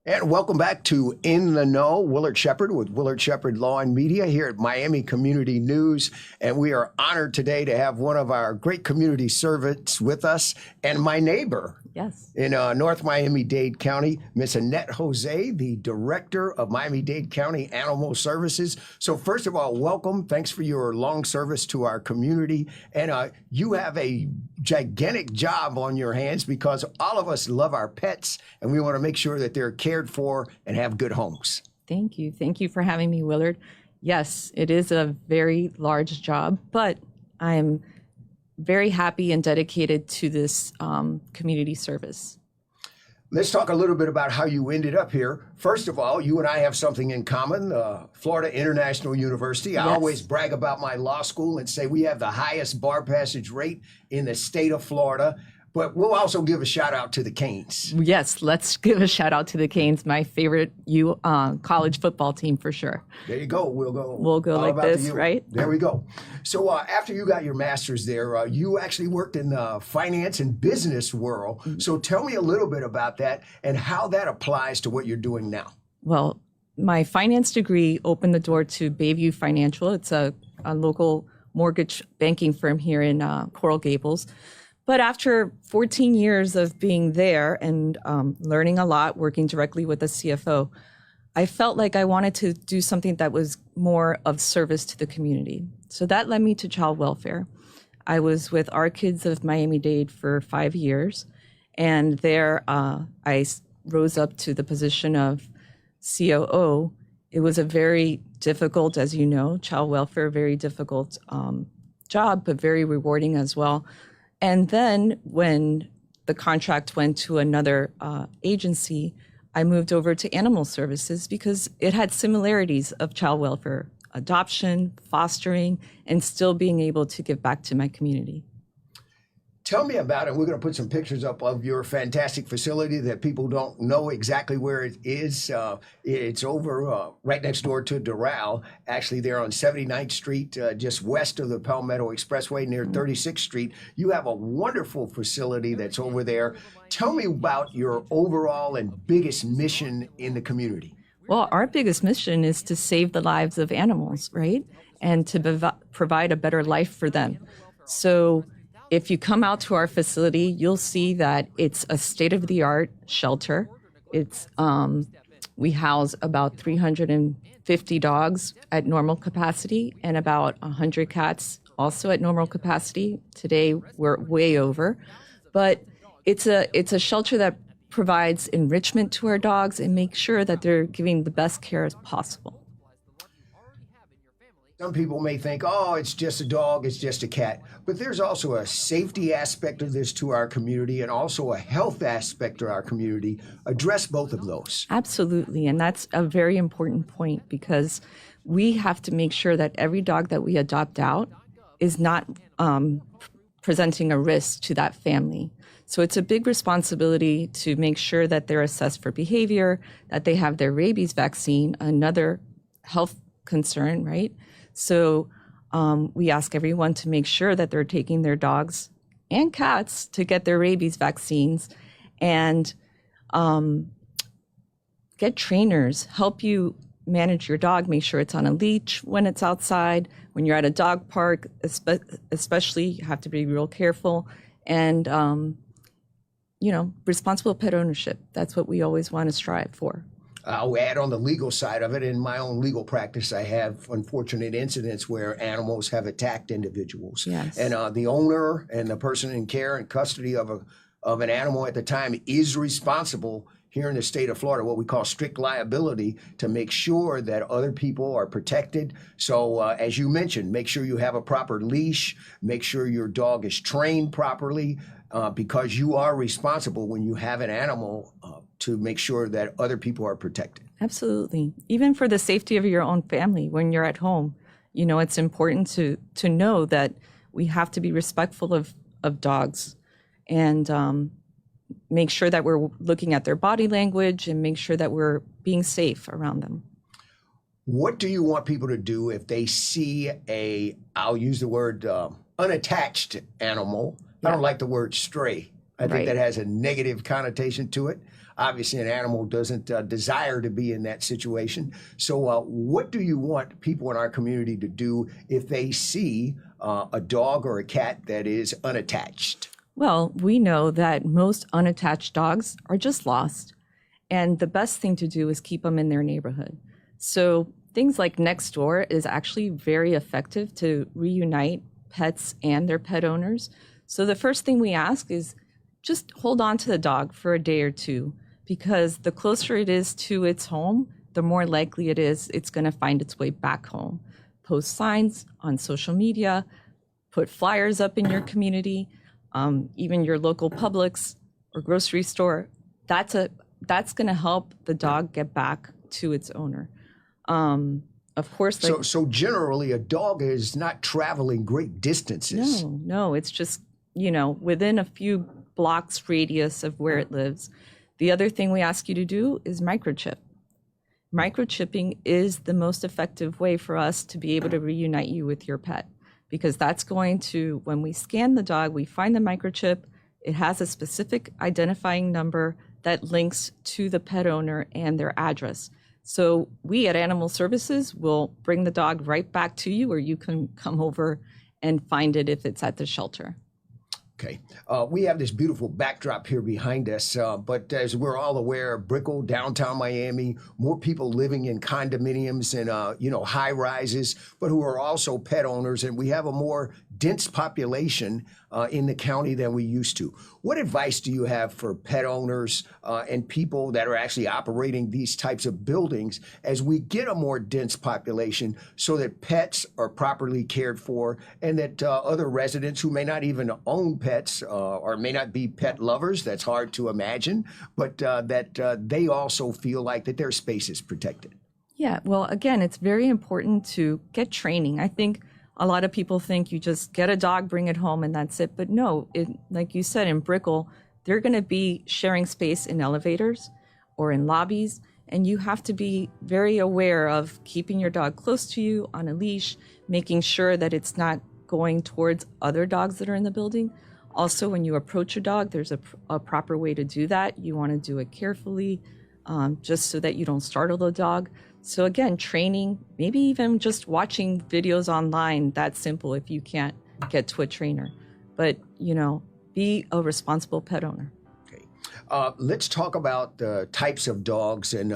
And welcome back to In the Know. Willard Shepard with Willard Shepard Law and Media here at Miami Community News. And we are honored today to have one of our great community servants with us and my neighbor. Yes. In North Miami-Dade County, Miss Annette Jose, the Director of Miami-Dade County Animal Services. So first of all, welcome. Thanks for your long service to our community. And you have a gigantic job on your hands because all of us love our pets and we want to make sure that they're cared for and have good homes. Thank you. Thank you for having me, Willard. Yes, it is a very large job, but I'm very happy and dedicated to this community service. Let's talk a little bit about how you ended up here. First of all, you and I have something in common, Florida International University. I always brag about my law school and say we have the highest bar passage rate in the state of Florida. But we'll also give a shout out to the Canes. Yes, let's give a shout out to the Canes, my favorite college football team for sure. There you go. We'll go like this, right? There we go. So after you got your master's there, you actually worked in the finance and business world. Mm-hmm. So tell me a little bit about that and how that applies to what you're doing now. Well, my finance degree opened the door to Bayview Financial. It's a local mortgage banking firm here in Coral Gables. But after 14 years of being there and learning a lot, working directly with the CFO, I felt like I wanted to do something that was more of service to the community. So that led me to child welfare. I was with Our Kids of Miami-Dade for 5 years. And there I rose up to the position of COO. It was a very difficult, as you know, child welfare, very difficult job, but very rewarding as well. And then when the contract went to another agency, I moved over to animal services because it had similarities of child welfare, adoption, fostering, and still being able to give back to my community. Tell me about it. We're going to put some pictures up of your fantastic facility that people don't know exactly where it is. It's over right next door to Doral. Actually, they're on 79th Street, just west of the Palmetto Expressway near 36th Street. You have a wonderful facility that's over there. Tell me about your overall and biggest mission in the community. Well, our biggest mission is to save the lives of animals, right? And to provide a better life for them. So if you come out to our facility, you'll see that it's a state-of-the-art shelter. It's we house about 350 dogs at normal capacity and about 100 cats also at normal capacity. Today we're way over, but it's a shelter that provides enrichment to our dogs and makes sure that they're giving the best care as possible. Some people may think, oh, it's just a dog, it's just a cat. But there's also a safety aspect of this to our community and also a health aspect to our community. Address both of those. Absolutely. And that's a very important point because we have to make sure that every dog that we adopt out is not presenting a risk to that family. So it's a big responsibility to make sure that they're assessed for behavior, that they have their rabies vaccine, another health concern, right? So we ask everyone to make sure that they're taking their dogs and cats to get their rabies vaccines and get trainers, help you manage your dog, make sure it's on a leash when it's outside. When you're at a dog park, especially, you have to be real careful. And, responsible pet ownership. That's what we always want to strive for. I'll add on the legal side of it. In my own legal practice, I have unfortunate incidents where animals have attacked individuals. Yes. And the owner and the person in care and custody of an animal at the time is responsible here in the state of Florida, what we call strict liability, to make sure that other people are protected. So as you mentioned, make sure you have a proper leash, make sure your dog is trained properly, because you are responsible when you have an animal to make sure that other people are protected. Absolutely. Even for the safety of your own family when you're at home, it's important to know that we have to be respectful of dogs and make sure that we're looking at their body language and make sure that we're being safe around them. What do you want people to do if they see I'll use the word unattached animal? I don't like the word stray. I think that has a negative connotation to it. obviously an animal doesn't desire to be in that situation. So what do you want people in our community to do if they see a dog or a cat that is unattached? Well, we know that most unattached dogs are just lost. And the best thing to do is keep them in their neighborhood. So things like Nextdoor is actually very effective to reunite pets and their pet owners. So the first thing we ask is just hold on to the dog for a day or two, because the closer it is to its home, the more likely it is it's going to find its way back home. Post signs on social media, put flyers up in your community, even your local Publix or grocery store. That's going to help the dog get back to its owner. Of course, so generally, a dog is not traveling great distances. No, it's just, within a few blocks radius of where it lives. The other thing we ask you to do is microchip. Microchipping is the most effective way for us to be able to reunite you with your pet, because that's going to, when we scan the dog, we find the microchip. It has a specific identifying number that links to the pet owner and their address. So we at Animal Services will bring the dog right back to you, or you can come over and find it if it's at the shelter. Okay. We have this beautiful backdrop here behind us, but as we're all aware, Brickell, downtown Miami, more people living in condominiums and, high rises, but who are also pet owners. And we have a more dense population in the county than we used to. What advice do you have for pet owners and people that are actually operating these types of buildings as we get a more dense population so that pets are properly cared for, and that other residents who may not even own pets or may not be pet lovers, that's hard to imagine, but that they also feel like that their space is protected? Yeah, well, again, it's very important to get training. I think a lot of people think you just get a dog, bring it home, and that's it. But no, like you said, in Brickell, they're going to be sharing space in elevators or in lobbies, and you have to be very aware of keeping your dog close to you on a leash, making sure that it's not going towards other dogs that are in the building. Also, when you approach a dog, there's a proper way to do that. You want to do it carefully, just so that you don't startle the dog. So again, training, maybe even just watching videos online, that's simple if you can't get to a trainer. But, be a responsible pet owner. Okay. Let's talk about the types of dogs. And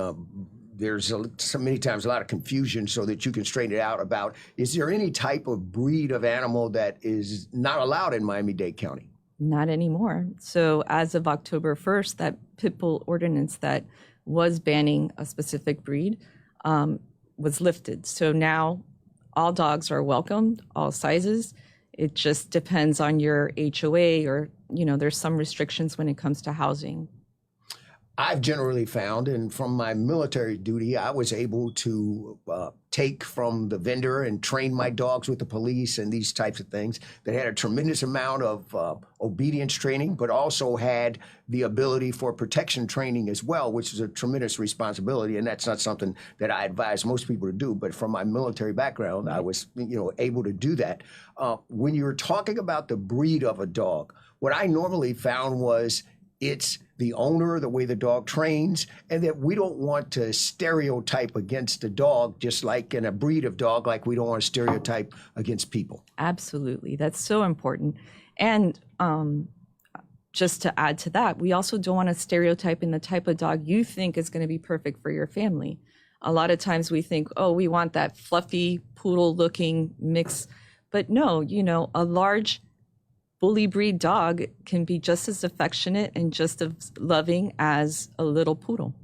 there's so many times a lot of confusion, so that you can straighten it out about, is there any type of breed of animal that is not allowed in Miami-Dade County? Not anymore. So as of October 1st, that pit bull ordinance that was banning a specific breed was lifted. So now all dogs are welcomed, all sizes. It just depends on your HOA, or, there's some restrictions when it comes to housing. I've generally found, and from my military duty, I was able to take from the vendor and train my dogs with the police and these types of things, that had a tremendous amount of obedience training, but also had the ability for protection training as well, which is a tremendous responsibility. And that's not something that I advise most people to do. But from my military background, I was, able to do that. When you're talking about the breed of a dog, what I normally found was it's the owner, the way the dog trains, and that we don't want to stereotype against a dog, just like in a breed of dog, like we don't want to stereotype against people. Absolutely. That's so important. And just to add to that, we also don't want to stereotype in the type of dog you think is going to be perfect for your family. A lot of times we think, oh, we want that fluffy poodle looking mix. But no, a large bully breed dog can be just as affectionate and just as loving as a little poodle.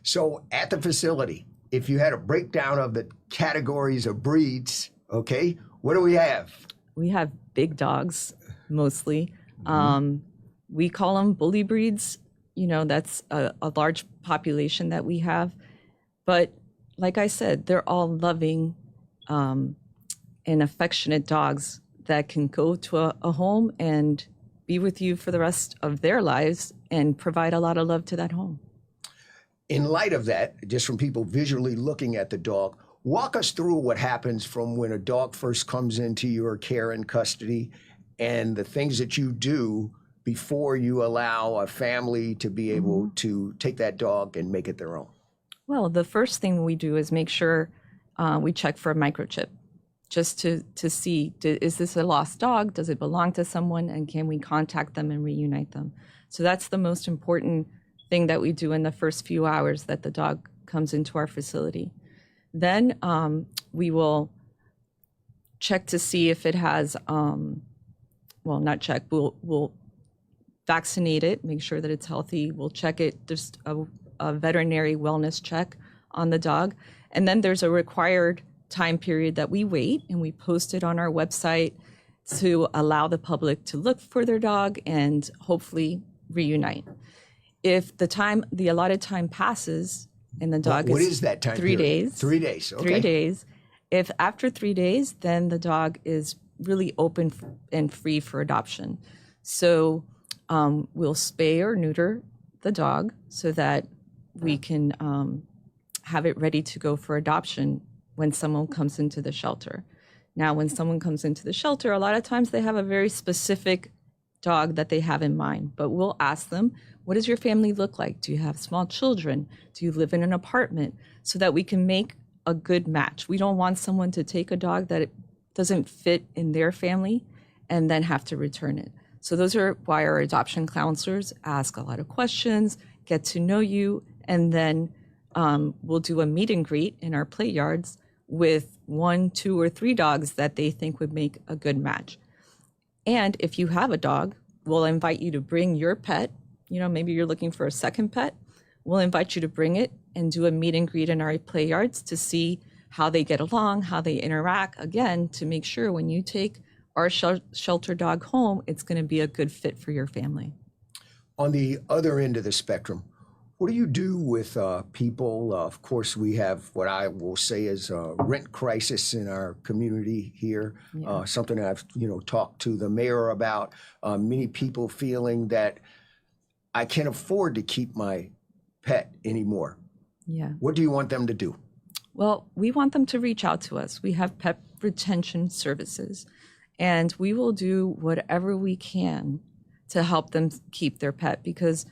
So at the facility, if you had a breakdown of the categories of breeds, okay, what do we have? We have big dogs, mostly. We call them bully breeds. That's a large population that we have. But like I said, they're all loving and affectionate dogs that can go to a home and be with you for the rest of their lives and provide a lot of love to that home. In light of that, just from people visually looking at the dog, walk us through what happens from when a dog first comes into your care and custody, and the things that you do before you allow a family to be able to take that dog and make it their own? Well, the first thing we do is make sure we check for a microchip, just to see, is this a lost dog? Does it belong to someone? And can we contact them and reunite them? So that's the most important thing that we do in the first few hours that the dog comes into our facility. Then we will check to see if it has, well, not check, we'll vaccinate it, make sure that it's healthy. We'll check it, just a veterinary wellness check on the dog. And then there's a required time period that we wait, and we post it on our website to allow the public to look for their dog and hopefully reunite. If the allotted time passes and the dog what is that time 3 period? days. 3 days, okay. 3 days. If after 3 days, then the dog is really open and free for adoption. So we'll spay or neuter the dog so that we can have it ready to go for adoption when someone comes into the shelter. Now, when someone comes into the shelter, a lot of times they have a very specific dog that they have in mind, but we'll ask them, what does your family look like? Do you have small children? Do you live in an apartment? So that we can make a good match. We don't want someone to take a dog that doesn't fit in their family and then have to return it. So those are why our adoption counselors ask a lot of questions, get to know you, and then we'll do a meet and greet in our play yards with 1, 2, or 3 dogs that they think would make a good match. And if you have a dog, we'll invite you to bring your pet. You know, maybe you're looking for a second pet. We'll invite you to bring it and do a meet and greet in our play yards to see how they get along, how they interact, again, to make sure when you take our shelter dog home, it's going to be a good fit for your family. On the other end of the spectrum, what do you do with people? Of course, we have what I will say is a rent crisis in our community here. Yeah. Something I've talked to the mayor about. Many people feeling that I can't afford to keep my pet anymore. Yeah. What do you want them to do? Well, we want them to reach out to us. We have pet retention services, and we will do whatever we can to help them keep their pet, because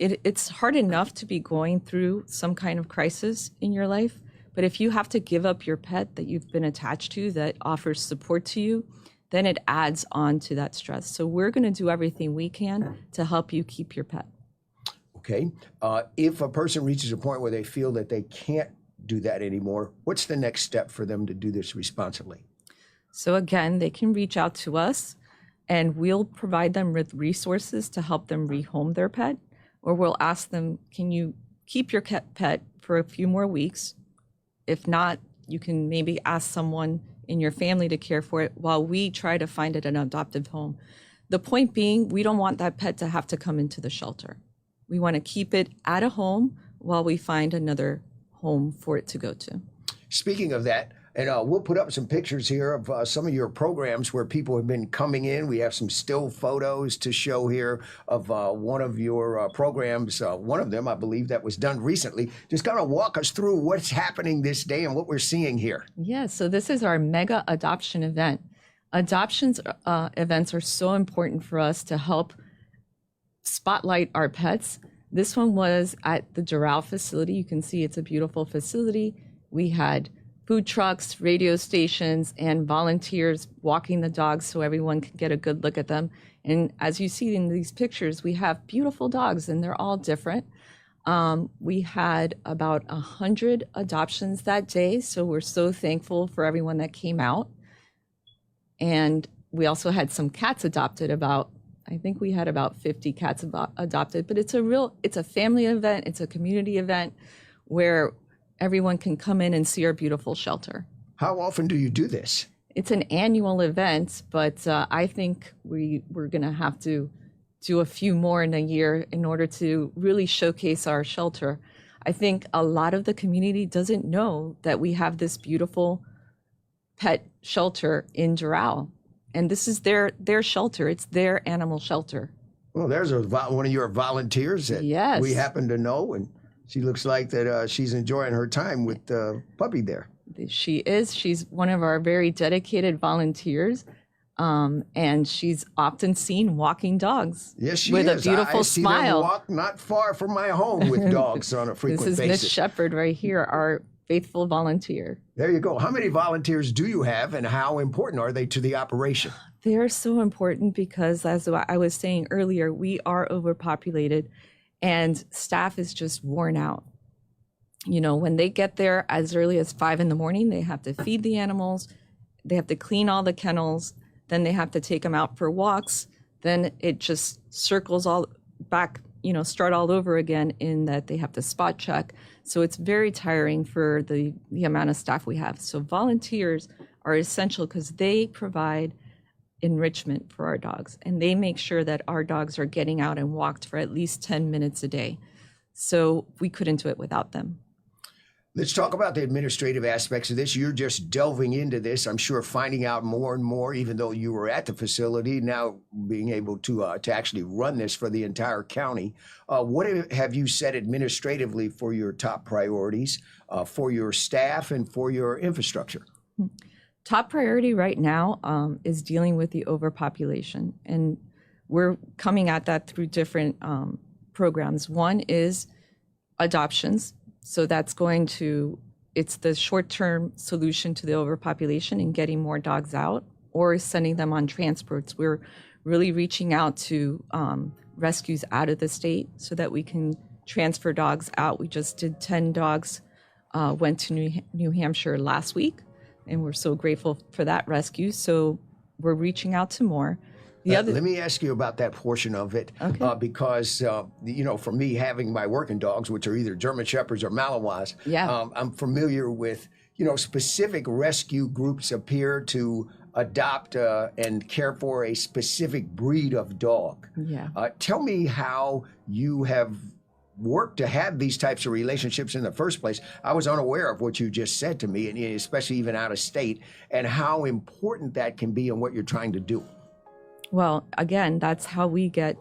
it's hard enough to be going through some kind of crisis in your life. But if you have to give up your pet that you've been attached to, that offers support to you, then it adds on to that stress. So we're going to do everything we can to help you keep your pet. Okay. If a person reaches a point where they feel that they can't do that anymore, what's the next step for them to do this responsibly? So again, they can reach out to us, and we'll provide them with resources to help them rehome their pet. Or we'll ask them, can you keep your pet for a few more weeks? If not, you can maybe ask someone in your family to care for it while we try to find it an adoptive home. The point being, we don't want that pet to have to come into the shelter. We want to keep it at a home while we find another home for it to go to. Speaking of that, and we'll put up some pictures here of some of your programs where people have been coming in. We have some still photos to show here of one of your programs, one of them, I believe, that was done recently. Just kind of walk us through what's happening this day and what we're seeing here. Yeah, so this is our mega adoption event. Adoptions events are so important for us to help spotlight our pets. This one was at the Doral facility. You can see it's a beautiful facility. We had food trucks, radio stations, and volunteers walking the dogs so everyone can get a good look at them. And as you see in these pictures, we have beautiful dogs, and they're all different. We had about 100 adoptions that day, so we're so thankful for everyone that came out. And we also had some cats adopted. I think we had about 50 cats adopted, but it's a family event, it's a community event where everyone can come in and see our beautiful shelter. How often do you do this? It's an annual event, but I think we're going to have to do a few more in a year in order to really showcase our shelter. I think a lot of the community doesn't know that we have this beautiful pet shelter in Doral. And this is their shelter. It's their animal shelter. Well, there's one of your volunteers that Yes. we happen to know, and she looks like that she's enjoying her time with the puppy there. She is. She's one of our very dedicated volunteers. And she's often seen walking dogs Yes, she with is. a beautiful I see smile. them walk not far from my home with dogs on a This frequent is basis. Miss Shepard right here, our faithful volunteer. There you go. How many volunteers do you have, and how important are they to the operation? They're so important because, as I was saying earlier, we are overpopulated and staff is just worn out. You know, when they get there as early as 5 a.m, they have to feed the animals, they have to clean all the kennels, then they have to take them out for walks. Then it just circles all back, you know, start all over again in that they have to spot check. So it's very tiring for the amount of staff we have. So volunteers are essential because they provide enrichment for our dogs, and they make sure that our dogs are getting out and walked for at least 10 minutes a day. So we couldn't do it without them. Let's talk about the administrative aspects of this. You're just delving into this, I'm sure, finding out more and more, even though you were at the facility, now being able to actually run this for the entire county. What have you set administratively for your top priorities for your staff and for your infrastructure? Top priority right now is dealing with the overpopulation, and we're coming at that through different programs. One is adoptions. So that's it's the short-term solution to the overpopulation and getting more dogs out, or sending them on transports. We're really reaching out to rescues out of the state so that we can transfer dogs out. We just did 10 dogs, went to New Hampshire last week, and we're so grateful for that rescue. So we're reaching out to more. Let me ask you about that portion of it, Okay. because, you know, for me, having my working dogs, which are either German Shepherds or Malinois, Yeah. I'm familiar with, you know, specific rescue groups appear to adopt and care for a specific breed of dog. Yeah. Tell me how you have worked to have these types of relationships in the first place. I was unaware of what you just said to me, and especially even out of state, and how important that can be in what you're trying to do. Well, again, that's how we get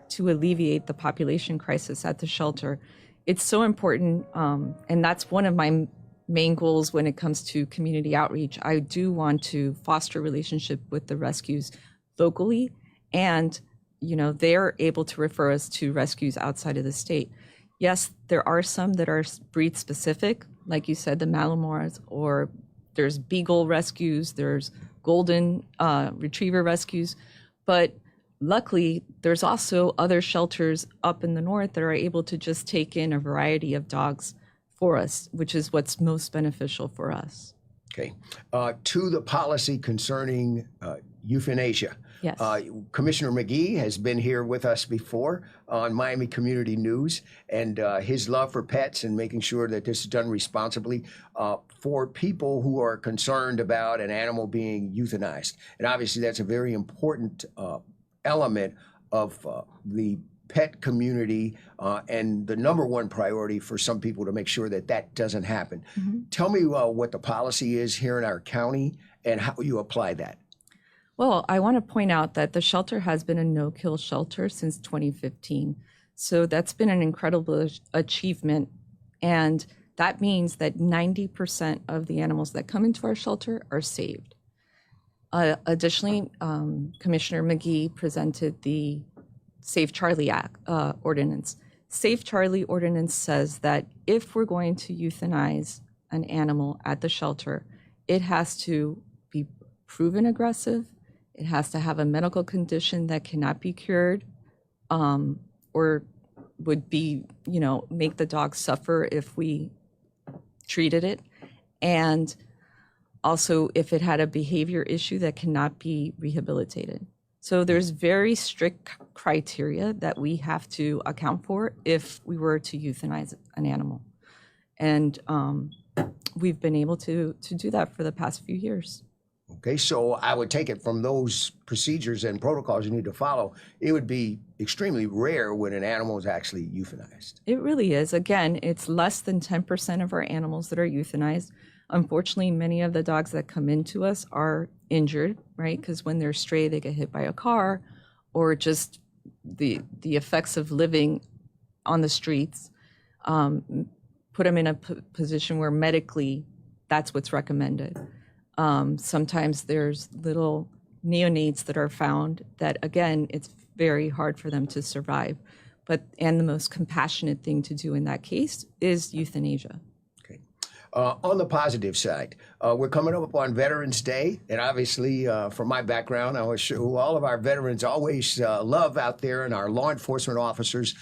to alleviate the population crisis at the shelter. It's so important, and that's one of my main goals when it comes to community outreach. I do want to foster a relationship with the rescues locally, and you know, they're able to refer us to rescues outside of the state. Yes, there are some that are breed specific, like you said, the Malinois, or there's Beagle rescues, there's Golden Retriever rescues. But luckily, there's also other shelters up in the north that are able to just take in a variety of dogs for us, which is what's most beneficial for us. Okay. To the policy concerning euthanasia. Yes. Commissioner McGee has been here with us before on Miami Community News, and his love for pets and making sure that this is done responsibly for people who are concerned about an animal being euthanized. And obviously that's a very important element of the pet community and the number one priority for some people to make sure that that doesn't happen. Mm-hmm. Tell me what the policy is here in our county and how you apply that. Well, I want to point out that the shelter has been a no-kill shelter since 2015. So that's been an incredible achievement. And that means that 90% of the animals that come into our shelter are saved. Additionally, Commissioner McGee presented the Save Charlie Act ordinance. Save Charlie ordinance says that if we're going to euthanize an animal at the shelter, it has to be proven aggressive. It has to have a medical condition that cannot be cured, or would be, you know, make the dog suffer if we treated it. And also if it had a behavior issue that cannot be rehabilitated. So there's very strict criteria that we have to account for if we were to euthanize an animal. And we've been able to do that for the past few years. Okay, so I would take it from those procedures and protocols you need to follow, it would be extremely rare when an animal is actually euthanized. It really is. Again, it's less than 10% of our animals that are euthanized. Unfortunately, many of the dogs that come into us are injured, right? Because when they're stray, they get hit by a car, or just the effects of living on the streets put them in a position where medically that's what's recommended. Sometimes there's little neonates that are found that, again, it's very hard for them to survive. And the most compassionate thing to do in that case is euthanasia. Okay. On the positive side, we're coming up on Veterans Day, and obviously, from my background, I was sure all of our veterans always love out there, and our law enforcement officers.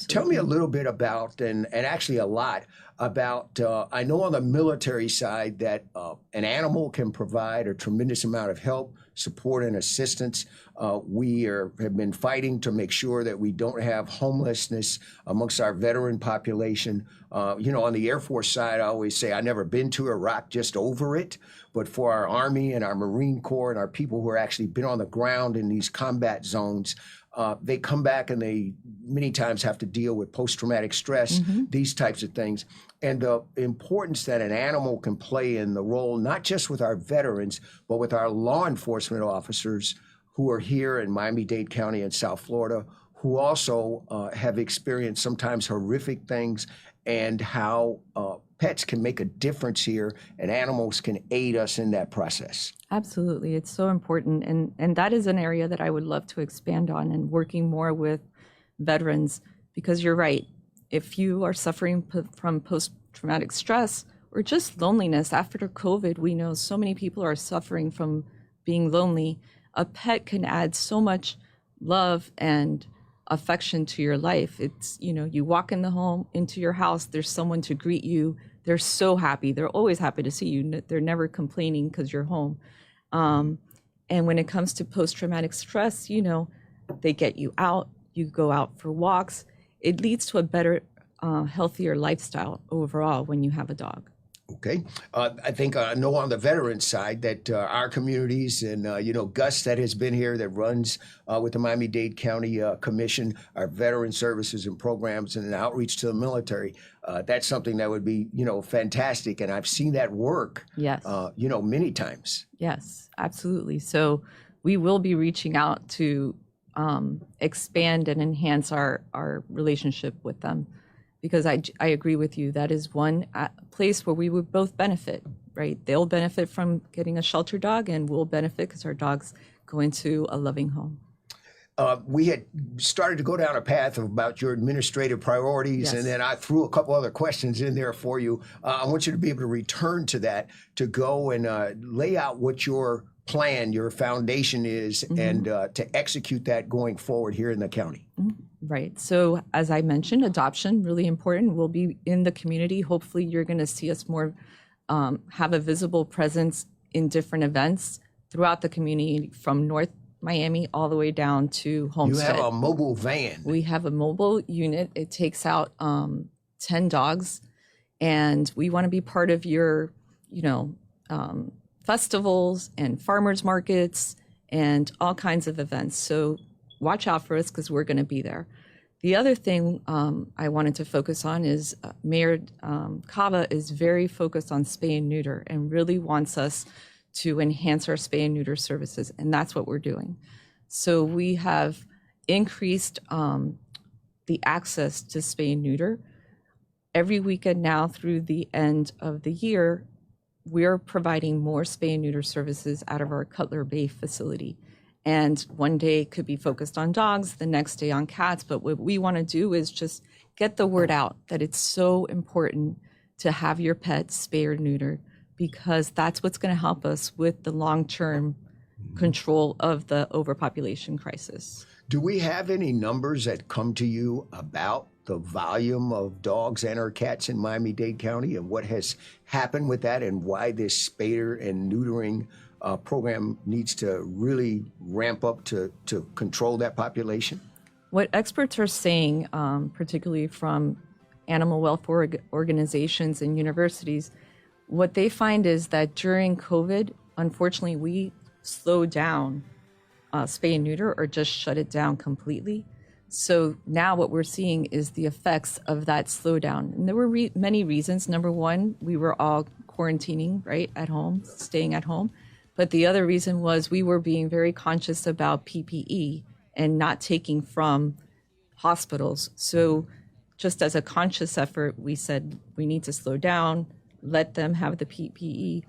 Tell me a little bit about, and actually a lot about. I know on the military side that an animal can provide a tremendous amount of help, support, and assistance. We have been fighting to make sure that we don't have homelessness amongst our veteran population. On the Air Force side, I always say I've never been to Iraq, just over it. But for our Army and our Marine Corps and our people who are actually been on the ground in these combat zones, they come back and they many times have to deal with post-traumatic stress, these types of things. And the importance that an animal can play in the role, not just with our veterans, but with our law enforcement officers who are here in Miami-Dade County and South Florida, who also have experienced sometimes horrific things, and how pets can make a difference here and animals can aid us in that process. Absolutely. It's so important. And that is an area that I would love to expand on, and working more with veterans, because you're right. If you are suffering from post-traumatic stress or just loneliness after COVID, we know so many people are suffering from being lonely. A pet can add so much love and affection to your life. It's, you walk into your house, there's someone to greet you. They're so happy. They're always happy to see you. They're never complaining because you're home. And when it comes to post-traumatic stress, they get you out, you go out for walks. It leads to a better, healthier lifestyle overall when you have a dog. Okay. I think I know on the veteran side that our communities and, Gus that has been here that runs with the Miami-Dade County Commission, our veteran services and programs and an outreach to the military. That's something that would be, fantastic. And I've seen that work, yes, many times. Yes, absolutely. So we will be reaching out to expand and enhance our relationship with them. Because I agree with you, that is one place where we would both benefit, right? They'll benefit from getting a shelter dog, and we'll benefit because our dogs go into a loving home. We had started to go down a path about your administrative priorities, Yes. and then I threw a couple other questions in there for you. I want you to be able to return to that, to go and lay out what your plan, your foundation is, and to execute that going forward here in the county. Right. So as I mentioned, adoption, really important. We'll be in the community. Hopefully you're going to see us more, have a visible presence in different events throughout the community, from North Miami all the way down to Homestead. You have a mobile van. We have a mobile unit. It takes out 10 dogs, and we want to be part of your, festivals and farmers markets and all kinds of events. So watch out for us because we're going to be there. The other thing I wanted to focus on is Mayor Cava is very focused on spay and neuter and really wants us to enhance our spay and neuter services, and that's what we're doing. So we have increased the access to spay and neuter. Every weekend now through the end of the year, we're providing more spay and neuter services out of our Cutler Bay facility. And one day could be focused on dogs, the next day on cats. But what we want to do is just get the word out that it's so important to have your pet spay or neutered, because that's what's going to help us with the long-term control of the overpopulation crisis. Do we have any numbers that come to you about the volume of dogs and or cats in Miami-Dade County and what has happened with that, and why this spader and neutering program needs to really ramp up to control that population? What experts are saying, particularly from animal welfare organizations and universities, what they find is that during COVID, unfortunately, we slowed down spay and neuter, or just shut it down completely. So now what we're seeing is the effects of that slowdown. And there were many reasons. Number one, we were all quarantining, right, at home, staying at home. But the other reason was we were being very conscious about PPE and not taking from hospitals. So just as a conscious effort, we said we need to slow down, let them have the PPE.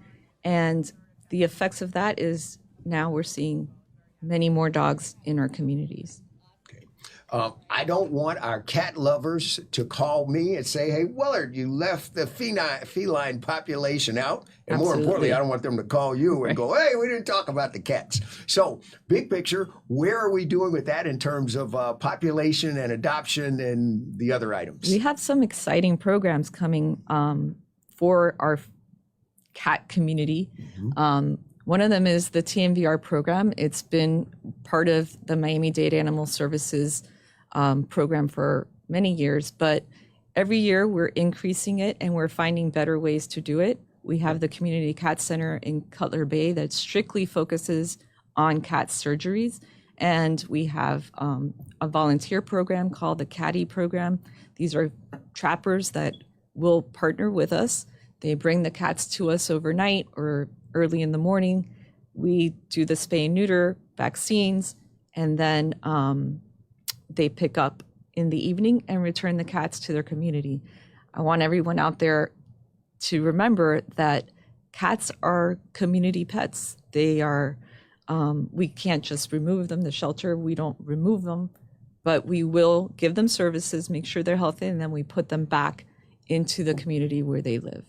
And the effects of that is now we're seeing many more dogs in our communities. I don't want our cat lovers to call me and say, hey, Willard, you left the feline population out. And more importantly, I don't want them to call you and go, hey, we didn't talk about the cats. So big picture, where are we doing with that in terms of population and adoption and the other items? We have some exciting programs coming for our cat community. One of them is the TMVR program. It's been part of the Miami-Dade Animal Services program for many years, but every year we're increasing it and we're finding better ways to do it. We have the Community Cat Center in Cutler Bay that strictly focuses on cat surgeries. And we have a volunteer program called the Catty program. These are trappers that will partner with us. They bring the cats to us overnight or early in the morning. We do the spay and neuter vaccines, and then they pick up in the evening and return the cats to their community. I want everyone out there to remember that cats are community pets. They are, we can't just remove them, the shelter, we don't remove them, but we will give them services, make sure they're healthy, and then we put them back into the community where they live.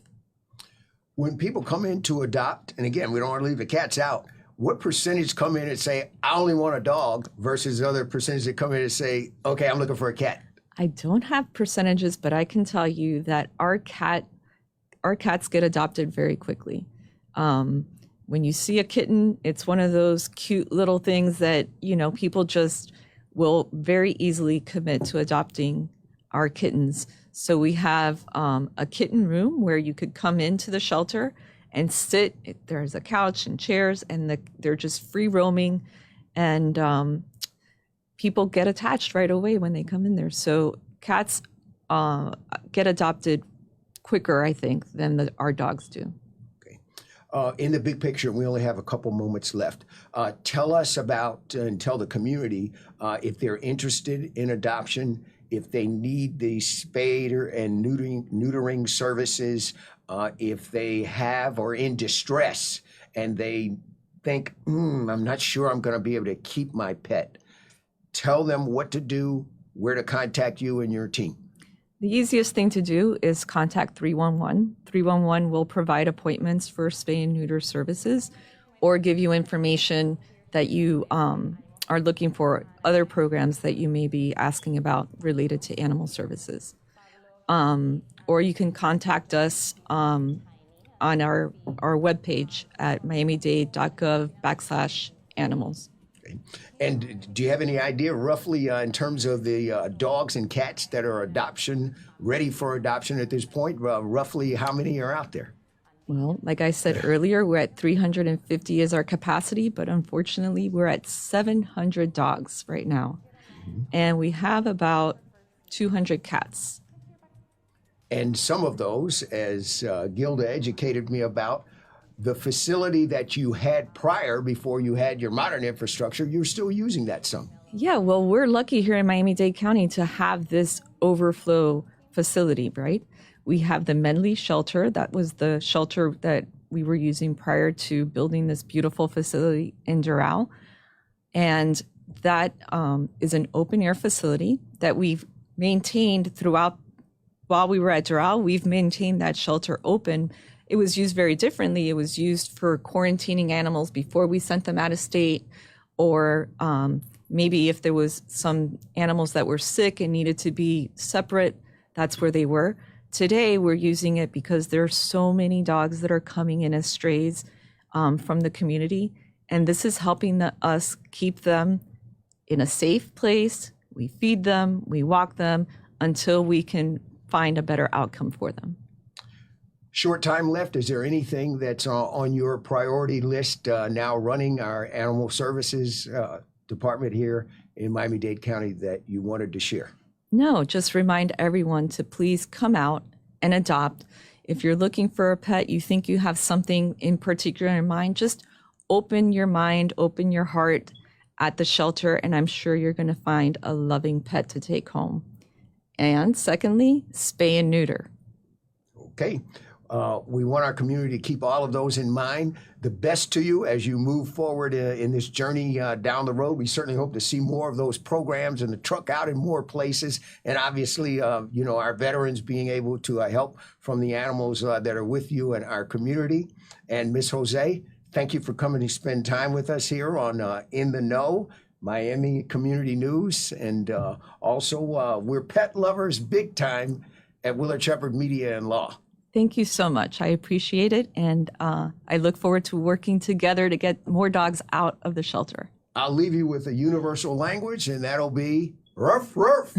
When people come in to adopt, and again, we don't want to leave the cats out, what percentage come in and say, I only want a dog versus the other percentage that come in and say, okay, I'm looking for a cat? I don't have percentages, but I can tell you that our cats get adopted very quickly. When you see a kitten, it's one of those cute little things that, you know, people just will very easily commit to adopting our kittens. So we have a kitten room where you could come into the shelter and sit. There's a couch and chairs, and they're just free roaming, and people get attached right away when they come in there. So cats get adopted quicker, I think, than our dogs do. Okay. In the big picture, we only have a couple moments left. Tell us about, and tell the community, if they're interested in adoption, if they need the spay and neutering services, if they have or in distress and they think, I'm not sure I'm going to be able to keep my pet. Tell them what to do, where to contact you and your team. The easiest thing to do is contact 311. 311 will provide appointments for spay and neuter services or give you information that you are looking for, other programs that you may be asking about related to animal services. Or you can contact us on our webpage at miamidade.gov/animals. Okay. And do you have any idea roughly in terms of the dogs and cats that are ready for adoption at this point? Roughly how many are out there? Well, like I said earlier, we're at 350 is our capacity, but unfortunately we're at 700 dogs right now. And we have about 200 cats. And some of those, as Gilda educated me about, the facility that you had prior, before you had your modern infrastructure, you're still using that some. Yeah, well, we're lucky here in Miami-Dade County to have this overflow facility, right? We have the Medley shelter. That was the shelter that we were using prior to building this beautiful facility in Doral. And that is an open air facility that we've maintained throughout. While we were at Doral, we've maintained that shelter open. It was used very differently. It was used for quarantining animals before we sent them out of state, or maybe if there was some animals that were sick and needed to be separate, that's where they were. Today, we're using it because there are so many dogs that are coming in as strays from the community, and this is helping us keep them in a safe place. We feed them, we walk them until we can find a better outcome for them. Short time left. Is there anything that's on your priority list now running our animal services department here in Miami-Dade County that you wanted to share? No, just remind everyone to please come out and adopt. If you're looking for a pet, you think you have something in particular in mind, just open your mind, open your heart at the shelter, and I'm sure you're going to find a loving pet to take home. And secondly, spay and neuter. Okay. We want our community to keep all of those in mind. The best to you as you move forward in this journey down the road. We certainly hope to see more of those programs and the truck out in more places. And obviously, our veterans being able to help from the animals that are with you and our community. And Ms. Jose, thank you for coming to spend time with us here on In the Know, Miami Community News. And also, we're pet lovers big time at Willard Shepard Media and Law. Thank you so much. I appreciate it. And I look forward to working together to get more dogs out of the shelter. I'll leave you with a universal language, and that'll be ruff, ruff.